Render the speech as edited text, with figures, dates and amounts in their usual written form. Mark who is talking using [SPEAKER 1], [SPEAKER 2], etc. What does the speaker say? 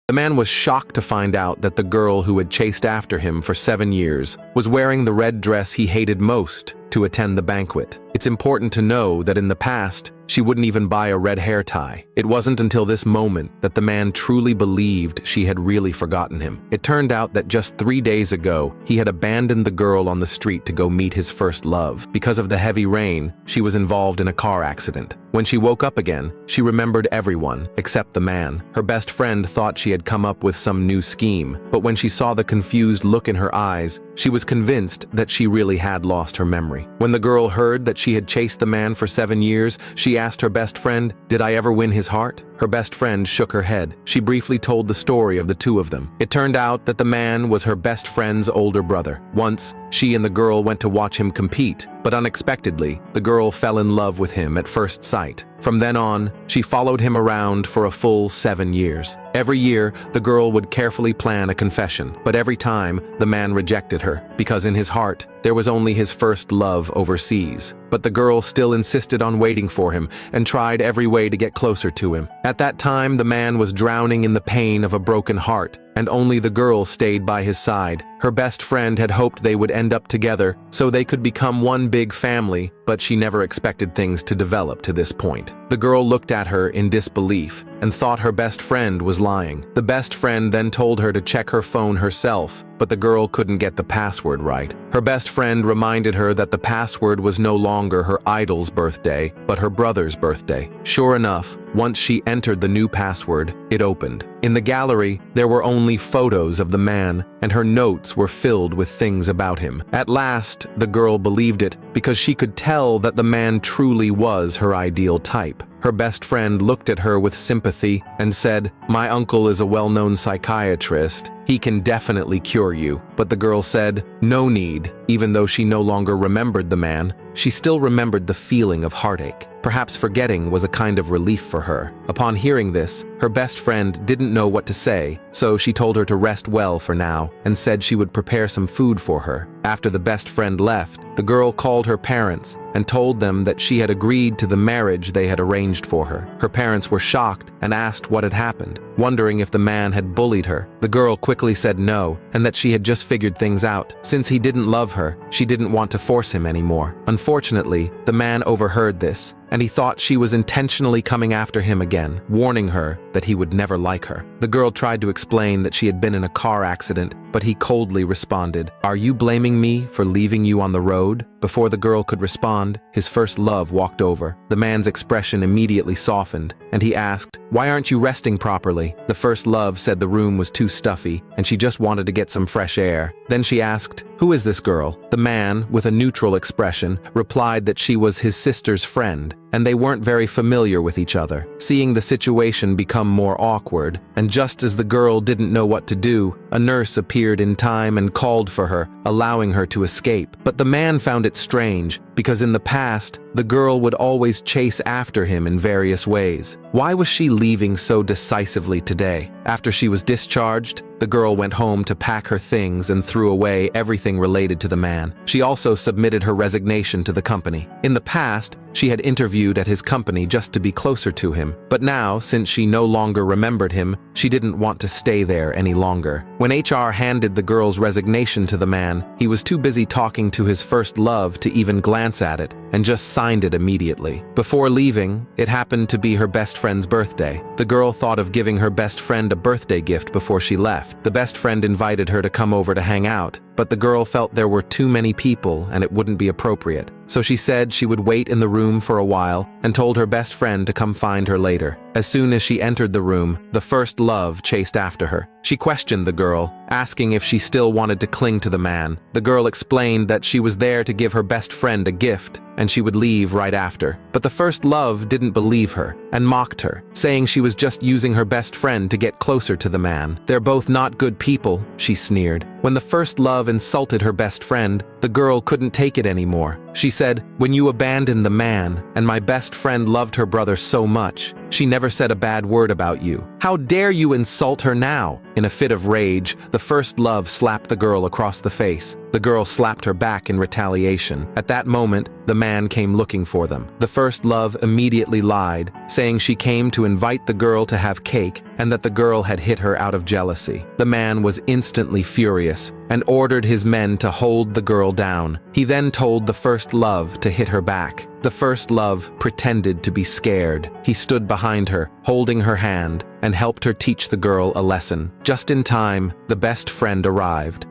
[SPEAKER 1] The man was shocked to find out that the girl who had chased after him for 7 years was wearing the red dress he hated most to attend the banquet. It's important to know that in the past, she wouldn't even buy a red hair tie. It wasn't until this moment that the man truly believed she had really forgotten him. It turned out that just 3 days ago, he had abandoned the girl on the street to go meet his first love. Because of the heavy rain, she was involved in a car accident. When she woke up again, she remembered everyone except the man. Her best friend thought she had come up with some new scheme, but when she saw the confused look in her eyes, she was convinced that she really had lost her memory. When the girl heard that she had chased the man for 7 years, she asked her best friend, "Did I ever win his heart?" Her best friend shook her head. She briefly told the story of the two of them. It turned out that the man was her best friend's older brother. Once, she and the girl went to watch him compete, but unexpectedly, the girl fell in love with him at first sight. From then on, she followed him around for a full 7 years. Every year, the girl would carefully plan a confession, but every time, the man rejected her, because in his heart, there was only his first love overseas. But the girl still insisted on waiting for him and tried every way to get closer to him. At that time, the man was drowning in the pain of a broken heart, and only the girl stayed by his side. Her best friend had hoped they would end up together so they could become one big family, but she never expected things to develop to this point. The girl looked at her in disbelief and thought her best friend was lying. The best friend then told her to check her phone herself, but the girl couldn't get the password right. Her best friend reminded her that the password was no longer her idol's birthday, but her brother's birthday. Sure enough, once she entered the new password, it opened. In the gallery, there were only photos of the man, and her notes were filled with things about him. At last, the girl believed it, because she could tell that the man truly was her ideal type. Her best friend looked at her with sympathy and said, "My uncle is a well-known psychiatrist. He can definitely cure you." But the girl said, "No need." Even though she no longer remembered the man, she still remembered the feeling of heartache. Perhaps forgetting was a kind of relief for her. Upon hearing this, her best friend didn't know what to say, so she told her to rest well for now and said she would prepare some food for her. After the best friend left, the girl called her parents and told them that she had agreed to the marriage they had arranged for her. Her parents were shocked and asked what had happened, wondering if the man had bullied her. The girl quickly said no, and that she had just figured things out. Since he didn't love her, she didn't want to force him anymore. Unfortunately, the man overheard this, and he thought she was intentionally coming after him again, warning her that he would never like her. The girl tried to explain that she had been in a car accident, but he coldly responded, "Are you blaming me for leaving you on the road?" Before the girl could respond, his first love walked over. The man's expression immediately softened, and he asked, "Why aren't you resting properly?" The first love said the room was too stuffy, and she just wanted to get some fresh air. Then she asked, "Who is this girl?" The man, with a neutral expression, replied that she was his sister's friend, and they weren't very familiar with each other. Seeing the situation become more awkward, and just as the girl didn't know what to do, a nurse appeared in time and called for her, allowing her to escape. But the man found it strange, because in the past, the girl would always chase after him in various ways. Why was she leaving so decisively today? After she was discharged, the girl went home to pack her things and threw away everything related to the man. She also submitted her resignation to the company. In the past, she had interviewed at his company just to be closer to him, but now, since she no longer remembered him, she didn't want to stay there any longer. When HR handed the girl's resignation to the man, he was too busy talking to his first love to even glance at it, and just signed it immediately. Before leaving, it happened to be her best friend's birthday. The girl thought of giving her best friend a birthday gift before she left. The best friend invited her to come over to hang out, but the girl felt there were too many people and it wouldn't be appropriate. So she said she would wait in the room for a while and told her best friend to come find her later. As soon as she entered the room, the first love chased after her. She questioned the girl, asking if she still wanted to cling to the man. The girl explained that she was there to give her best friend a gift, and she would leave right after. But the first love didn't believe her and mocked her, saying she was just using her best friend to get closer to the man. "They're both not good people," she sneered. When the first love insulted her best friend, The girl couldn't take it anymore. She said, "When you abandoned the man, and my best friend loved her brother so much, she never said a bad word about you. How dare you insult her now?" In a fit of rage, the first love slapped the girl across the face. The girl slapped her back in retaliation. At that moment, the man came looking for them. The first love immediately lied, saying she came to invite the girl to have cake and that the girl had hit her out of jealousy. The man was instantly furious and ordered his men to hold the girl down. He then told the first love to hit her back. The first love pretended to be scared. He stood behind her, holding her hand, and helped her teach the girl a lesson. Just in time, the best friend arrived.